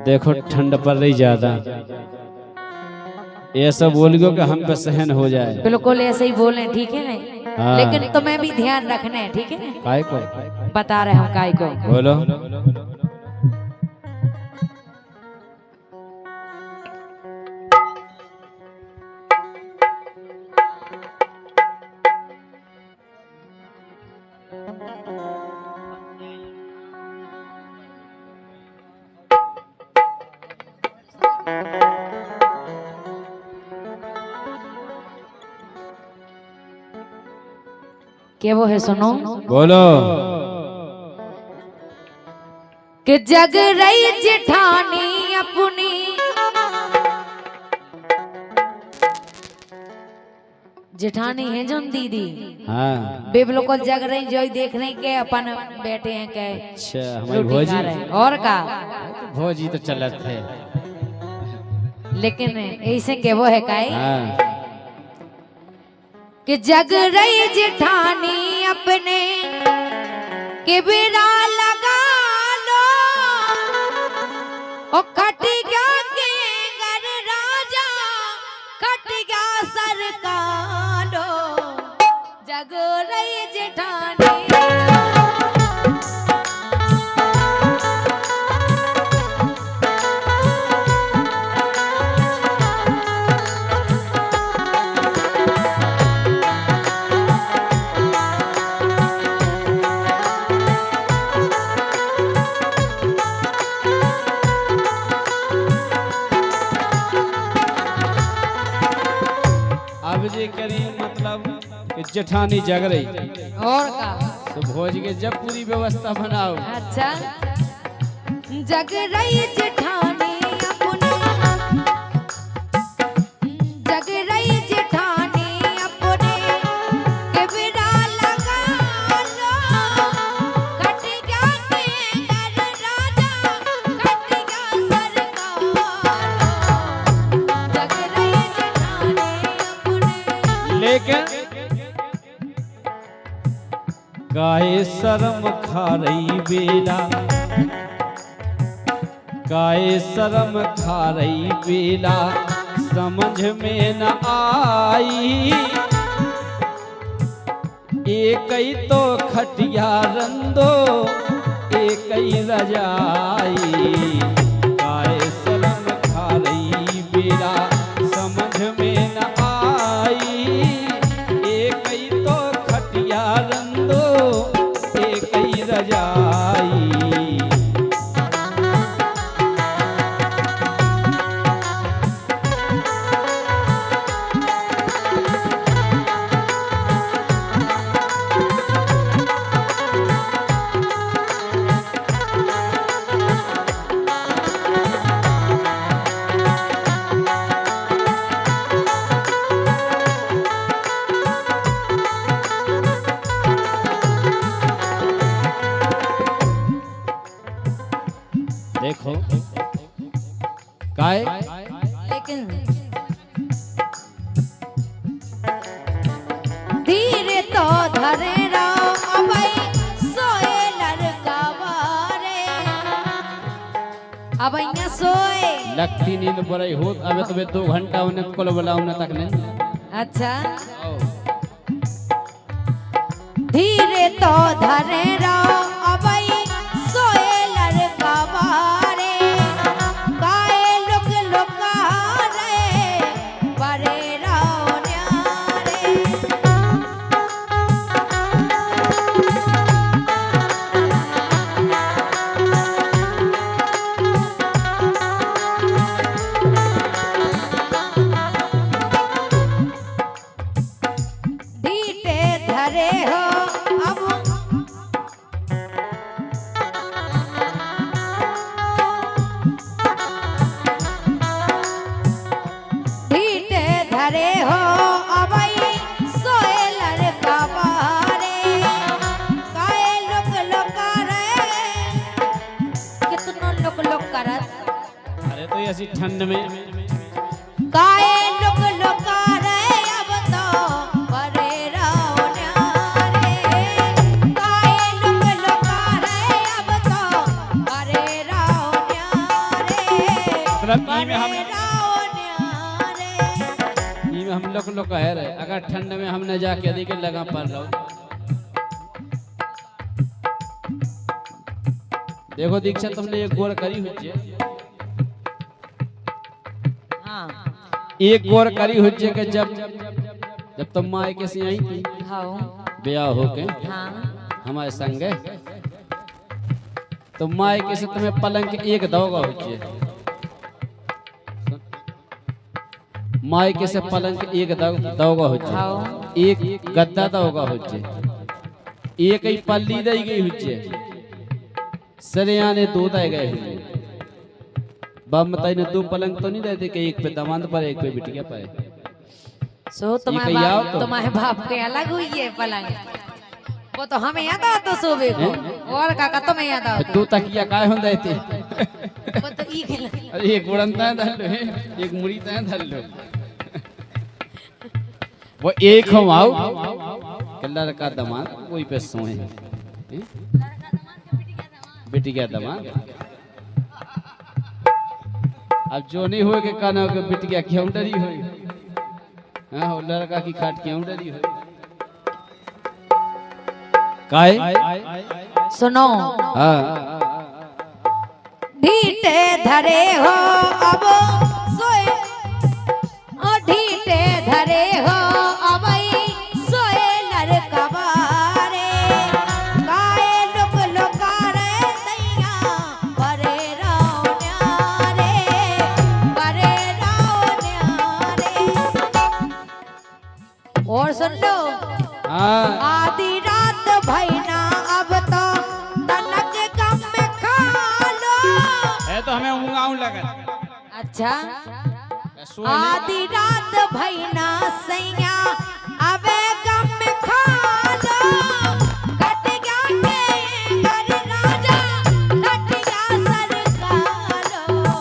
देखो ठंड पड़ रही ज्यादा, ऐसा बोलियो कि हम पे सहन हो जाए। बिल्कुल ऐसे ही बोले, ठीक है ना। हाँ। लेकिन तुम्हें भी ध्यान रखना है, ठीक है। काय को बता रहे हम काय को। बोलो। क्या वो है, सुनो। बोलो। कि जग रही जेठानी अपनी, जेठानी है जो दीदी। हाँ। बिल्कुल जग रही, जो देख रही के अपन बैठे हैं के। अच्छा हमारी रोटी भौजी खा रहे हैं। और का भौजी तो चलत है, लेकिन ऐसे के वो है काई। हाँ। कि जग रही जेठानी अपने के बिना लगा लो, ओ खट गया के घर राजा, खट गया सरकारो, जग रही जेठानी। अब जे करी मतलब कि जेठानी जग रही और का तो भौजी के जब पूरी व्यवस्था बनाओ। अच्छा, जग रही जेठानी अपनी, जग रही जेठानी अपनी के बिना लगा लो, खट गया के घर राजा, खट गया सरकारो, जग रही जेठानी अपनी। लेकिन काहे शर्म खा रही बेला, काहे शर्म खा रही बेला, समझ में न आई। एक ही तो खटिया रंदो, एक ही रजाई। काहे शर्म खा रही बेला, समझ में न आई। एक ही तो खटिया रंदो, एक ही रजाई। देखो काय लेकिन धीरे तो धरे रहो अबई, सोए लड़का वारे, अब यहाँ सोए। लगती नींद बड़ी होत अबे तो 2 घंटा उन्हें कोल बुलाऊ न तक नहीं। अच्छा, धीरे तो धरे रहो अबई, सोए लड़का वारे, गाए लुक लुका रे, बरे रहो न्यारे। ढीटे धरे हो अब, ढीटे धरे हो अबई, सोए लड़का बारे, काए लुक लुका रे, कितना लुक लुक करत। अरे तो ऐसी ठंड में काए लुक लुका रे, अब तो बरे रहो न्यारे, काए लुक लुका रे, अब तो बरे मतलब ई में हम लोग कह रहे अगर ठंड में हम न जाके यदि के लगा पड़ रहा देखो दीक्षा तुमने एक गोर करी हुई एक गोर करी हुई के जब तुम माँ के से आई थी ब्याह होके हमारे संग तो माँ के से तुम्हें पलंग के एक दौगा हुई माँ के से पलंग के एक दौगा हुई एक गद्दा दौगा हुई एक ही पल्ली दई गई हुई सरियाने दो दे गए हुए बाप बताई ने दो पलंग तो नहीं रहते कि एक पे दामाद पर एक पे बिटिया पर सो तुम्हारे बाप के अलग हुई है पलंग वो तो हमें याद आ तो सोबे को और काका तुम्हें याद आ दो तकिया काय हों देते वो तो अरे एक बुड़नता धर लो एक मुड़ी ता धर लो वो एक हम आओ कल्ला का दामाद वही पे सोए बेटी क्या दमाद अब जो नहीं होए के काना के बेटी क्या क्यों डरी होई हां हो लड़का की खाट क्यों डरी होई काय सुनो हां ढीटे धरे हो अब सोए ओ ढीटे धरे हो अब सोए लड़कवारे गाए लुक लुकारे सैया परे राव न्यारे और सुन लो आधी रात भैना अब तो तनक गम में खा लो है तो हमें ऊँगाऊँ लगा अच्छा आधी रात भैना सैया अबे गम में खा लो कट गया के घर राजा कट गया सरकारो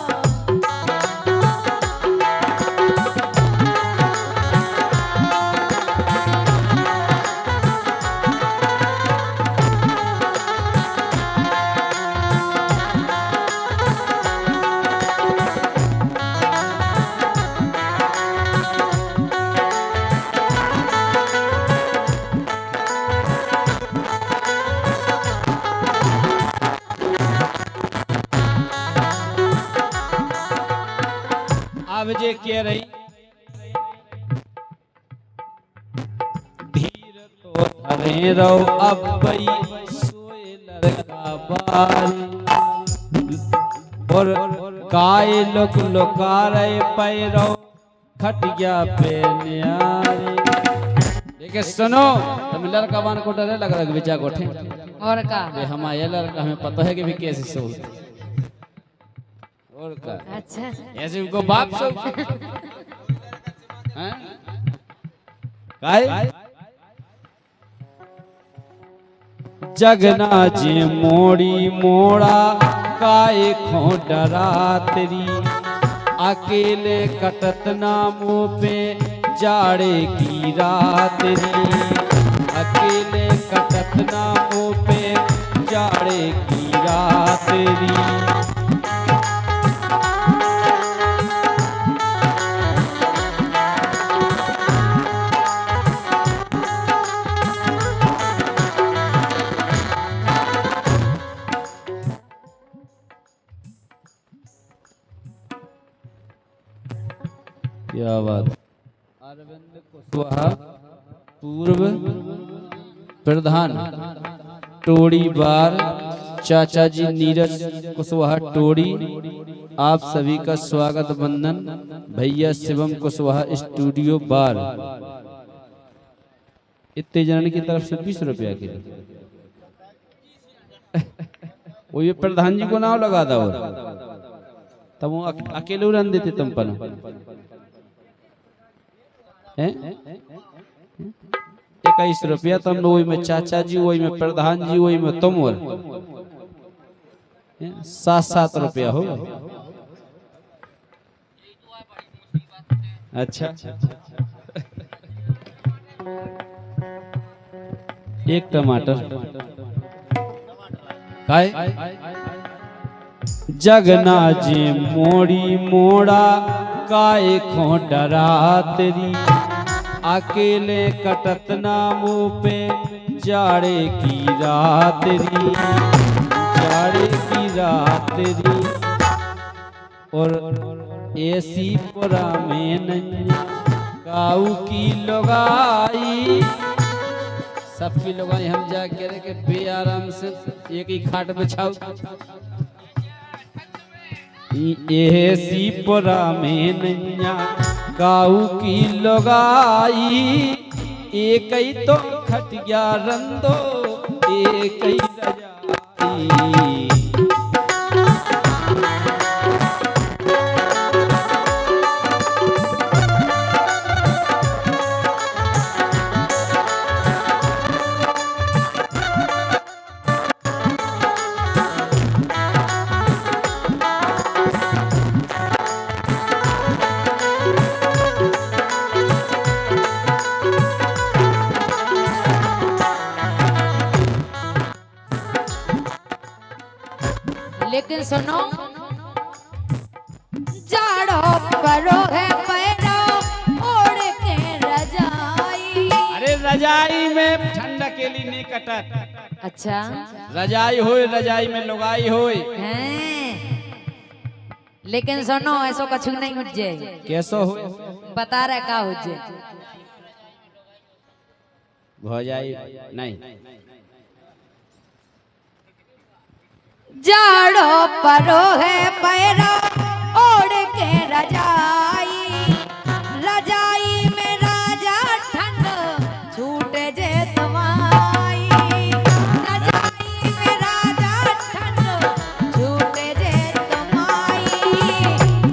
अब जे कह रही धीर तो धरे रहो अब बई सोए लड़का बारी और काय लोक लोकारे पैरो खटिया पे न्यारी देखिए सुनो तुम लड़का बान को डरे लग रहा बेचा कोठे और का हमारे लड़का हमें पता है कि भी कैसे सो और का अच्छा ऐसे उनको बाप सो हैं काय जगना जे मोड़ी मोड़ा काय खो डरा तेरी अकेले कटत नामों पे जाड़े की रात री अकेले कटत नामों पे जाड़े की रात री क्या बात अरविंद कुशवाहा पूर्व प्रधान टोड़ी बार चाचा जी नीरज कुशवाहा टोड़ी आप सभी का स्वागत वंदन भैया शिवम कुशवाहा स्टूडियो बार इतने जन की तरफ से 20 रुपया के वो ये प्रधान जी को नाम लगा था तब वो अकेले रन देते तुम पर 21 रुपया तुम वही में चाचा जी वही में प्रधान जी वही में तुम और 7-7 रुपया हो अच्छा एक टमाटर काय जगना जे मोड़ी मोड़ा काय खो डरा तेरी अकेले कटत ना मुँह पे जाड़े की रात री जाड़े की रात री और ऐसी पुरा में नैया काऊ की लोगाई सबकी लोगाई हम जा कह रहे कि बेआराम से एक ही खाट बिछाओ ऐसी पुरा में नैया काऊ की लोगाई एक ही तो खटिया रंदो एक ही रजाई लेकिन सुनो जाड़ो परो है पैरो ओढ़ के रजाई। अरे रजाई में ठंडा के लिए नहीं कटत। अच्छा रजाई होए रजाई में लुगाई होए हैं। लेकिन सुनो ऐसो कछु नहीं उठ जाए। कैसो हो बता रहे का हो जाए हो जाए नहीं जाड़ो परो है पैरो ओढ़ के रजाई रजाई में राजा ठंड छूट जे तमाई रजाई में राजा ठंड छूट जे तमाई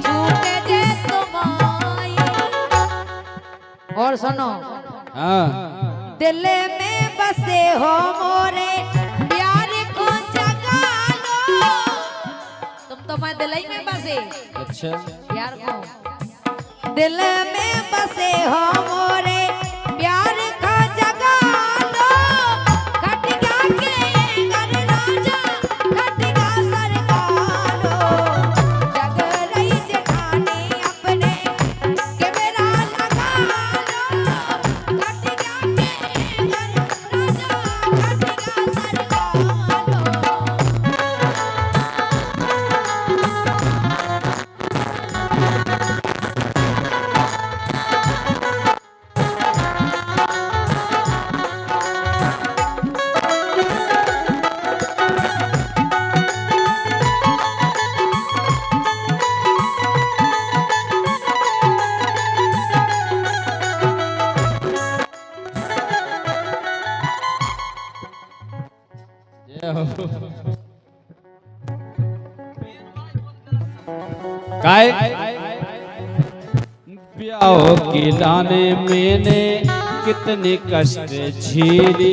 छूट जे तमाई। और सुनो हाँ दिल में बसे हो मोरे प्यार को जगा लो। तुम तो मैं दिल ही में बसे अच्छा प्यार को दिल में बसे हो मोरे प्यार का जगा लो। खटिया के घर राजा खटिया सरकारो जग रही जेठानी अपने के मेरा लगा लो। खटिया के घर राजा खटिया सरकारो। काय ब्याह के लाने मैंने कितने कष्ट झेले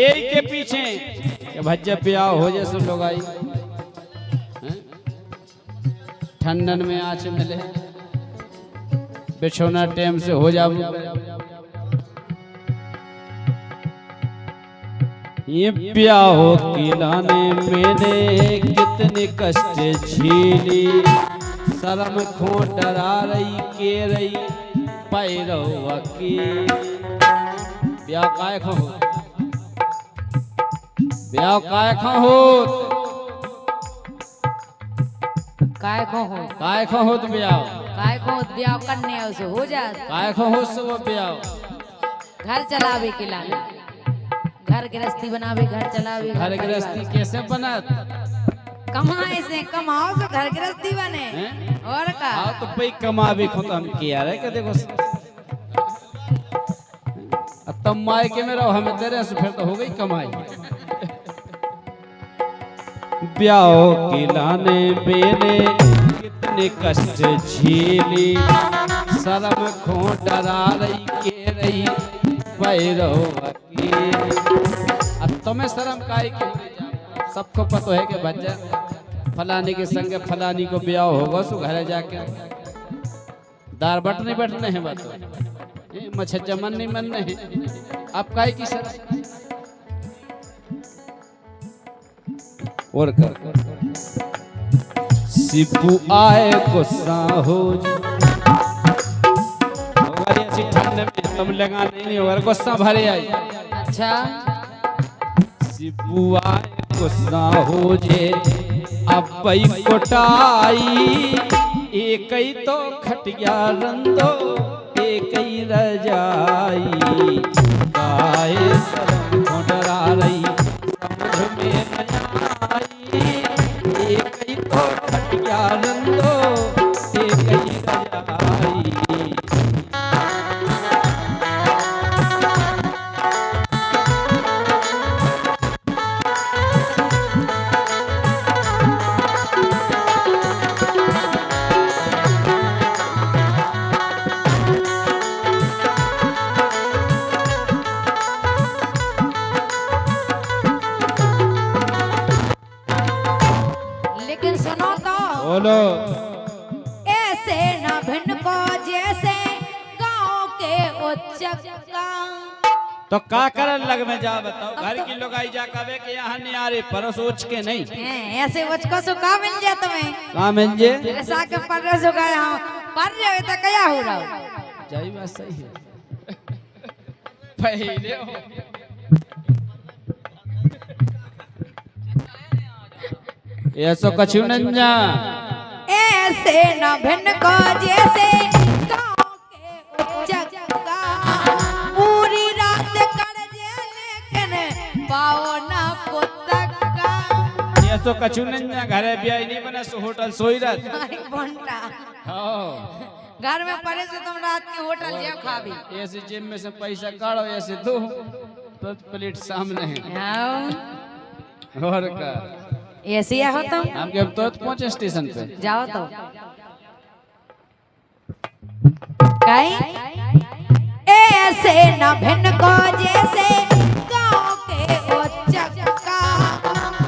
एक के पीछे भज्जा ब्याह हो जैसे लोग आई ठंडन में आँच मिले बिछोना टाइम से हो जाओ ये ब्याह के लाने मैंने कितने कष्ट झेली शर्म खो डरा रही के रही पैरो की ब्याह काय खो ब्याह काय खो काय को हो तो ब्याह काय को ब्याह करने उसे हो जात काय खो हो सब ब्याह घर चलावे के लाने घर गृहस्थी बनावे घर चलावे घर गृहस्थी कैसे बनत कमाए से कमाओ तो घर गृहस्थी बने हैं? और का हाँ तो भाई कमावे खो तो हम किया रहे के देखो अब तब माय के में रहो हमें तेरे से फिर तो हो गई कमाई ब्याह के लाने मैंने कितने कष्ट झेली शर्म खो डरा रही के रही पैरो अब तुम्हें शर्म काहे की सबको पता है कि बच्चा फलाने के संग फलानी को ब्याह होगा सो घर जाके दार बटने बैठने हैं बात मच्छा मन नहीं मन नहीं अब काहे की शर्म और कर शिबू आए गुस्सा हो ऐसी ठंड में तुम लगा नहीं होगा गुस्सा भरे आई। अच्छा शिबू आए गुस्सा हो जे अब पई कोटाई एक ही तो खटिया रंदो एक ही रजाई गाए शर्म घोटरा रही समुद्र में न आई एक ही तो खटिया रंदो एक ही रजाई। लेकिन सुनो तो बोलो ऐसे न भिन्न को जैसे गांव के उच्चका। तो का करन लग में जा बताओ घर की लोग आई जा कबे के यहाँ नहीं आ रहे पर सोच के नहीं ऐसे उचको सुखा मिल जाए तुम्हें का मिल जे ऐसा के पर सुखा यहाँ पर जावे तो क्या हो रहा जाई बात सही है पहले हो ऐसो कछु नंजा ऐसे न भिन्न को जैसे गांव के उच्चका पूरी रात कर जे लेकिन पाओ ना पुतका। ऐसो कछु नंजा घरे ब्याह नहीं बने सो होटल सोई रात बंटा हां घर में पड़े से तुम रात के होटल जाओ खा भी ऐसे जेब में से पैसा काढ़ो ऐसे दो तो प्लेट सामने है आओ और का ऐसे हो तुम हम के अब तो पहुंचे स्टेशन पे जाओ तो कहीं ऐसे न भिन्न को जैसे गांव के उच्चका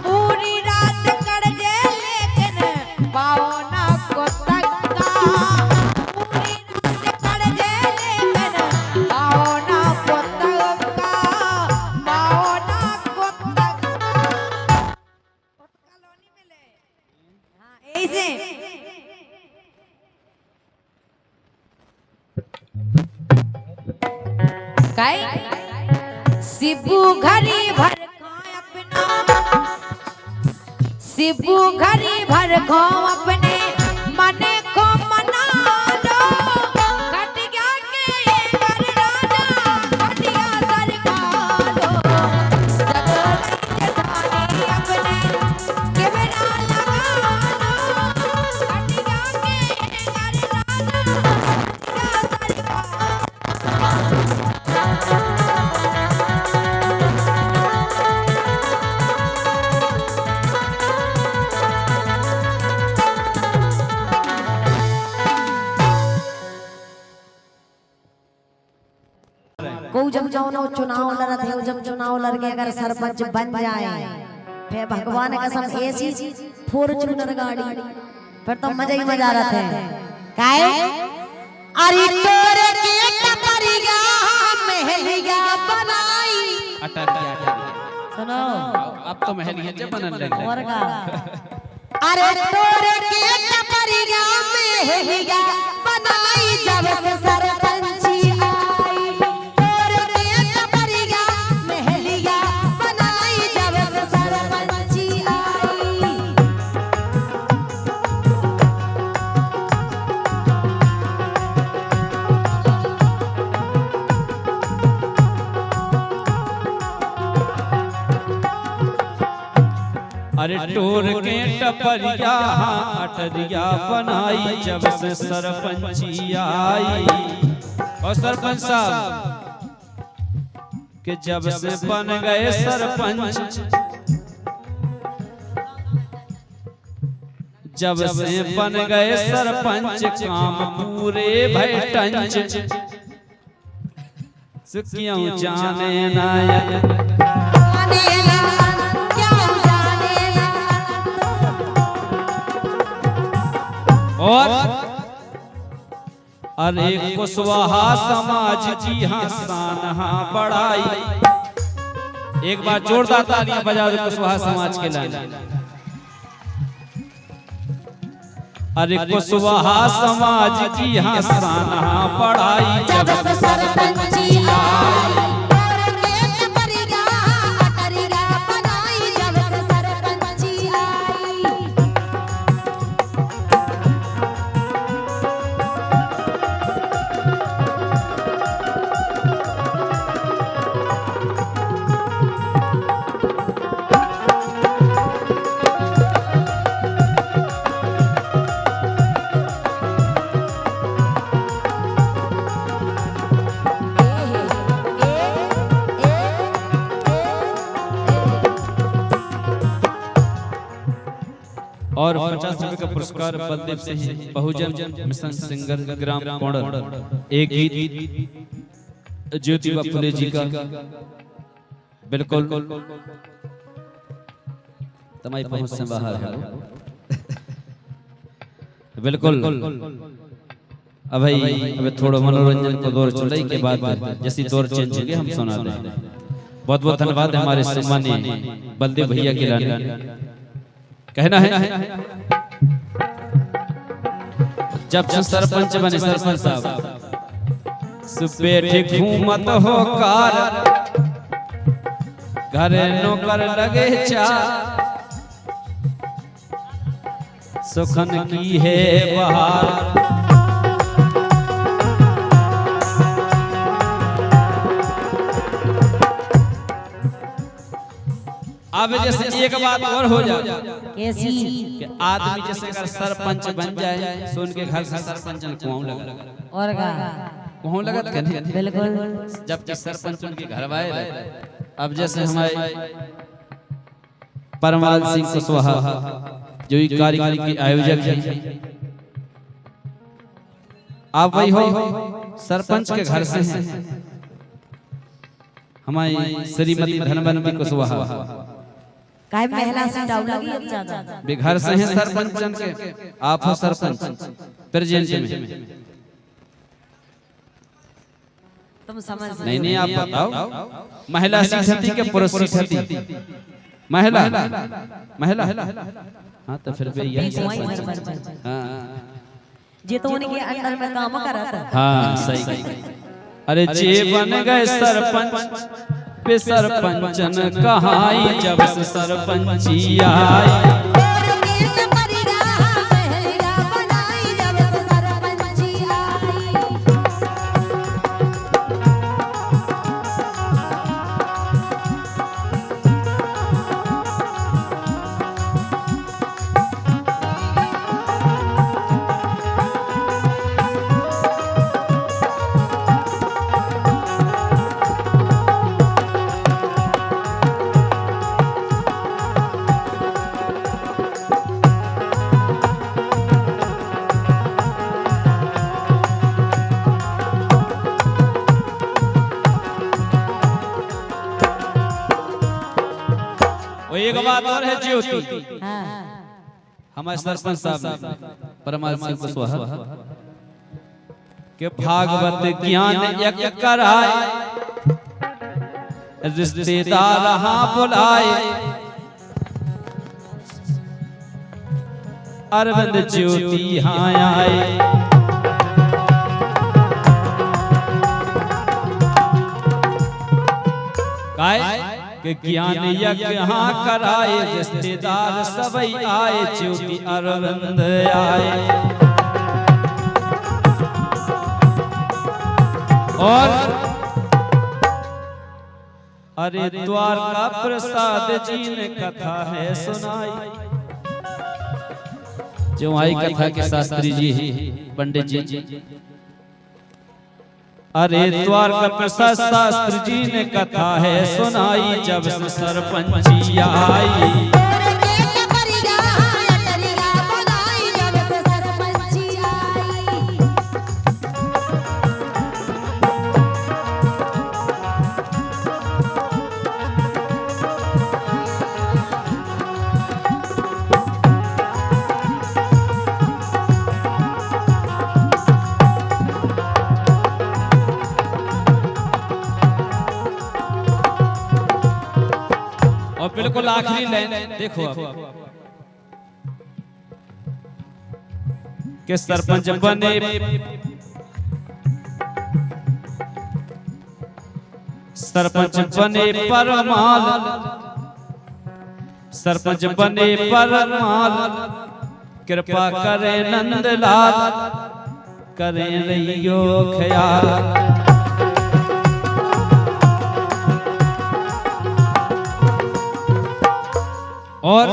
पूरी रात कर जे लेकिन पाओ ना पुतका पूरी रात कर जे लेकिन पाओ ना पुतका पाओ ना पुतका कॉलोनी मिले हां ऐसे काई शिबू घरी भर खाए अपना शिबू घरी भर खाओ अपने मने को मना लो खटिया के घर राजा खटिया सरकार लो जगोरी जठानी अपने केवरा लगा लो खटिया के घर राजा खटिया सरकार। को जब जाओ ना चुनाव लड़त है जब चुनाव लड़ के अगर सरपंच बन जाए फिर भगवान कसम ऐसी फॉर्च्यूनर गाड़ी फिर तो मजा ही मजा रहता है काहे अरे तोरे के टपरिया महलिया बनाई अटक सुनो अब तो महलिया जब बनन लगे और का अरे तोरे के टपरिया महलिया बनाई जब से सरपंची आई तोरे के टपरिया महलिया बनाई जब से सरपंची आई। अरे टोर के टपरिया अटरिया बनाई जब से सरपंची आई और सरपंच साहब के जब से बन गए सरपंच जब से बन गए सरपंच काम पूरे भय टंच क्यों जाने ना और अरे कुशवाहा समाज की हाँ सानहा बढ़ाई। एक बार जोरदार तालियां बजा दो कुशवाहा समाज के लिए। अरे कुशवाहा समाज की हंसाना पढ़ाई जब से सरपंची आई और खेत परिगा अटरिगा बनाई जब से सरपंची आई। और 50 रुपए का पुरस्कार बलदेव सिंह बहुजन मिशन सिंगर ग्राम कोणर एक गीत ज्योतिबा फुले जी का बिल्कुल तमाई पहुंच से बाहर है बिल्कुल। अब भाई अब थोड़ा मनोरंजन को दौर चलाई के बाद जैसी दौर चेंज होगी हम सुना दें। बहुत बहुत धन्यवाद हमारे सम्मानीय बलदेव भैया के लाने कहना है जब से सरपंच बने सरपंच साहब सुबह घूमत हो कार घर नौकर लगे चार सुखन की है बहार अब जैसे एक बात और हो जाए कैसी कि आदमी जैसे अगर सरपंच बन जाए तो उनके घर से सरपंच कुआं लगा और का कुआं लगा बिल्कुल जबकि सरपंच उनके घर आए। अब जैसे हमारे परमाल सिंह कुशवाहा जो ये कार्यक्रम के आयोजक हैं आप वही हो सरपंच के घर से हैं हमारी श्रीमती धनवंती कुशवाहा काय महिला से डाउट लगी अब ज्यादा घर से हैं सरपंच के आप हो सरपंच प्रेजेंट में तुम समझ नहीं आप बताओ महिला सीखती के पुरुष सीखती महिला महिला हाँ तो फिर भी यही हाँ जे तो उनके अंडर में काम करा था हाँ सही अरे जे बन गए सरपंच पे सरपंचन कहाई जब से सरपंची आई और खेत परिगा महलिगा बनाई जब से सरपंची आई। एक बात और है ज्योति हां हमारे सरपंच साहब परमाल सिंह कुशवाहा के भागवत ज्ञान यज्ञ कराए रिश्तेदार हाँ बुलाए अरविंद ज्योति हाँ आए काय के ज्ञान यज्ञ हाँ कराए रिश्तेदार सबई आए ज्योति अरविंद आए और अरे द्वारका प्रसाद जी ने कथा है सुनाई जो आई कथा के शास्त्री जी पंडित जी अरे द्वारका प्रसाद शास्त्री जी ने कथा है सुनाई जब से सरपंची आई और खेत परिगा अटरिगा बनाई जब से सरपंची आई। और बिल्कुल आखिरी लाइन देखो आप के सरपंच बने परमाल, सरपंच बने परमाल, कृपा करे नंदलाल, करें रहियो ख्याल। और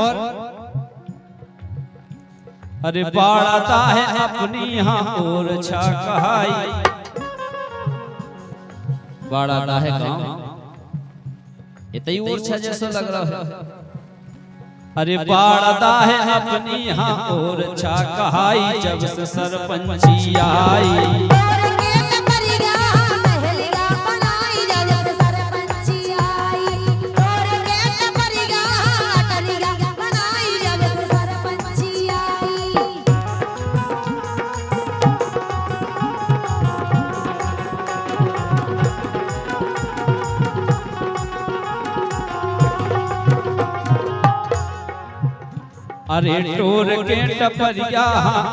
अरे बाड़ाता है अपनी यहाँ और छा कहाई, बाड़ाता है गाँव इतनी और छा जैसा लग रहा है। अरे बाड़ाता है अपनी यहाँ और छा कहाई, जब से सरपंची आई। अरे टोर के टपरिया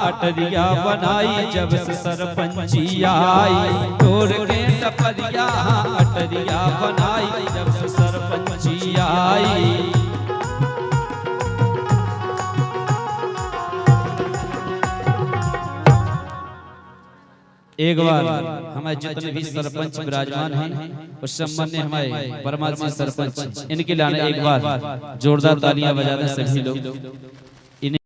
अटरिया बनाई, जब से सरपंची आई। टोर के टपरिया अटरिया बनाई, जब से सरपंची आई। एक बार हमारे जितने भी सरपंच विराजमान हैं उस सम्मान ने हमारे परमात्मा सरपंच इनके लाने एक बार जोरदार तालियां बजा दें सभी लोग।